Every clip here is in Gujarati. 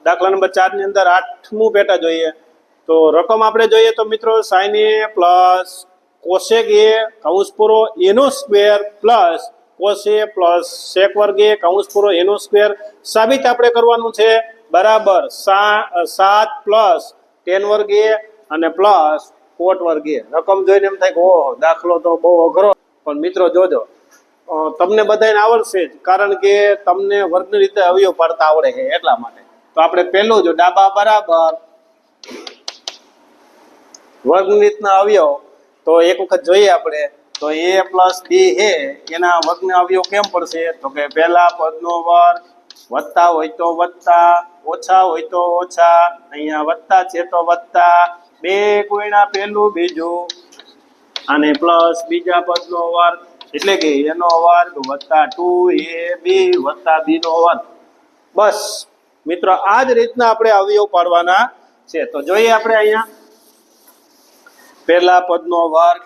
દાખલા નંબર 4 ની અંદર 8મું પેટા જોઈએ તો રકમ આપણે જોઈએ તો મિત્રો sin a plus cosec a કૌંસ પૂરો એનો square plus cos a plus sec વર્ગ a કૌંસ પૂરો એનો સ્ક્વેર સાબિત આપણે કરવાનું છે બરાબર 7 પ્લસ tan વર્ગ a અને પ્લસ cot વર્ગ a રકમ જોઈને એમ થાય કે ઓહો દાખલો તો બહુ અઘરો પણ મિત્રો જોજો તમને બધાને આવડશે જ કારણ કે તમને વર્ગની રીતે અવયવ પાડતા આવડે છે એટલા માટે તો આપણે પહેલું જો ડાબા બરાબર વર્ગની રીતના અવયવ તો એક વખત જોઈએ આપણે તો a પ્લસ b છે એના વર્ગના અવયવ કેમ પડશે તો કે પહેલા પદનો વર્ગ વત્તા હોય તો વત્તા ઓછા હોય તો ઓછા અહીંયા વત્તા છે તો વત્તા 2 ગુણ્યા પહેલું બીજું અને પ્લસ બીજા પદનો વર્ગ એટલે કે એનો વર્ગ વત્તા 2ab વત્તા b નો વર્ગ બસ મિત્રો આ જ રીતના આપણે અવયવ પાડવાના છે તો જોઈએ આપણે અહીંયા પહેલા પદનો વર્ગ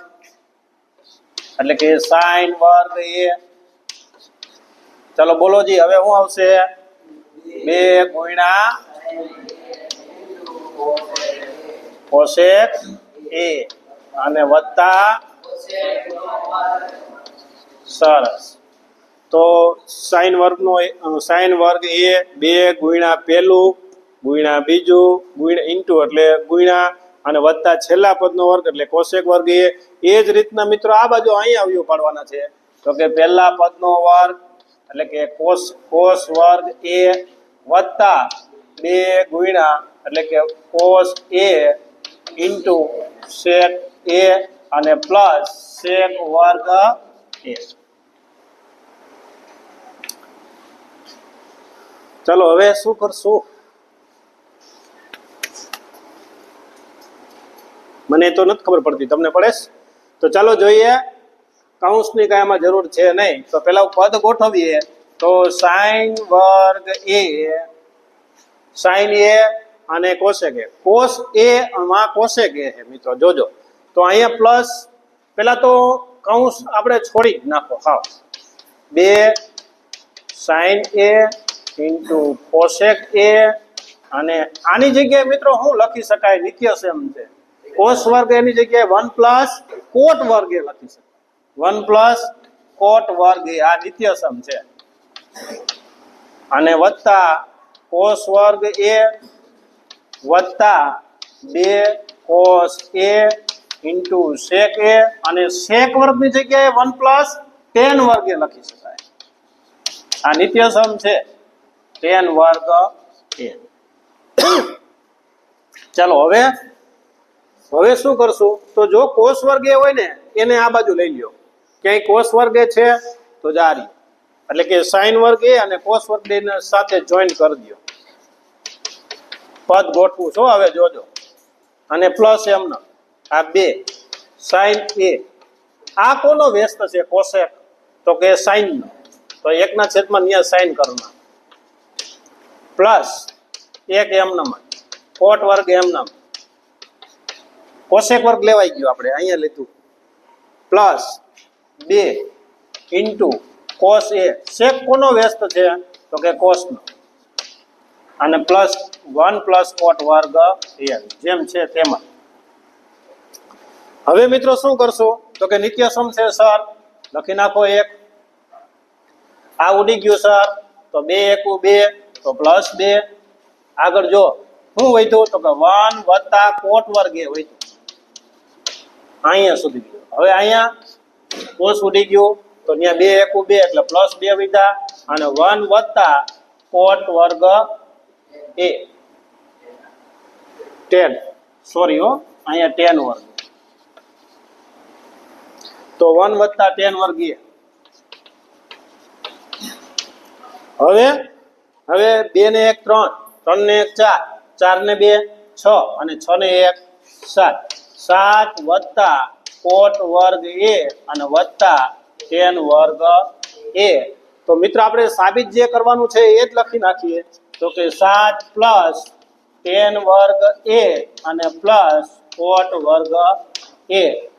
એટલે કે sin વર્ગ a ચલો બોલો જી હવે શું આવશે 2 ગુણ્યા cosec a અને વત્તા સરસ તો sin વર્ગ એ 2 ગુણ્યા પહેલું ગુણ્યા બીજું ગુણ્યા ઇન્ટુ એટલે ગુણ્યા અને વત્તા છેલ્લા પદનો વર્ગ એટલે cosec વર્ગ એ જ રીતના મિત્રો આ બાજુ અહીંયા અવયવ પાડવાના છે તો કે પહેલા પદનો વર્ગ એટલે કે cos વર્ગ a વત્તા 2 ગુણ્યા એટલે કે cos a into sec a અને પ્લસ sec વર્ગ a ચલો હવે શું કરશું મને તો નથી ખબર પડતી તમને પડે તો ચાલો જોઈએ કૌંસની કાંઈ આમાં જરૂર છે નહીં તો પેલા પદ ગોઠવીએ તો sin વર્ગ a sin a અને cosec a cos a માં cosec a છે મિત્રો જોજો તો અહીંયા પ્લસ પેલા તો કૌંસ આપણે છોડી નાખો હાવ 2 sin a into cosec a અને આની જગ્યાએ મિત્રો શું લખી શકાય નિત્યસમ છે cos વર્ગ એની જગ્યાએ 1 પ્લસ cot વર્ગ એ લખી શકાય 1 પ્લસ cot વર્ગ એ આ નિત્યસમ છે અને વત્તા cos વર્ગ a વત્તા 2 cos a into sec a અને sec વર્ગની જગ્યાએ 1 પ્લસ tan વર્ગ એ લખી શકાય આ નિત્યસમ છે tan વર્ગ a ચાલો હવે શું કરશું તો જો cos વર્ગ a હોય ને એને આ બાજુ લઈ લ્યો ક્યાંય cos વર્ગ a છે તો જારી એટલે કે sin વર્ગ a અને cos વર્ગ a ને સાથે જોઈન કરી દો પદ ગોઠવું છો હવે જોજો અને પ્લસ એમનો આ 2 sin a આ કોનો વ્યસ્ત છે cosec તો કે sin નો તો 1/માં ન્યા sin કરના પ્લસ 1 એમનામ cot વર્ગ એમનામ cosec વર્ગ લેવાઈ ગયો આપણે અહીંયા લીધું plus 2 into cos a sec કોનો વ્યસ્ત છે તો કે cos નો અને પ્લસ 1 પ્લસ cot વર્ગ a જેમ છે તેમ હવે મિત્રો શું કરશો તો કે નિત્યસમ છે સર લખી નાખો 1 આ ઉડી ગયું સર તો 2 * 2 તો પ્લસ 2 આગળ જો શું વધ્યું તો કે 1 વત્તા cot વર્ગ એ વધ્યું અહીંયા સુધી ગયો હવે અહીંયા cos ઉડી ગયું તો ત્યાં 2 * 2 એટલે પ્લસ 2 વધ્યા અને 1 વત્તા cot વર્ગ એ 10 સોરી હો અહીંયા 10 વર્ગ તો 1 વત્તા 10 વર્ગ એ હવે 2 ને 1 3 3 ને 1 4 4 ને 2 6 અને 6 ને 1 7 7 વત્તા cot વર્ગ a અને વત્તા tan વર્ગ a તો મિત્રો આપણે સાબિત જે કરવાનું છે એ જ લખી નાખીએ તો કે 7 પ્લસ tan વર્ગ a અને પ્લસ cot વર્ગ a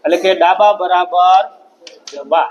એટલે કે ડાબા બરાબર જબા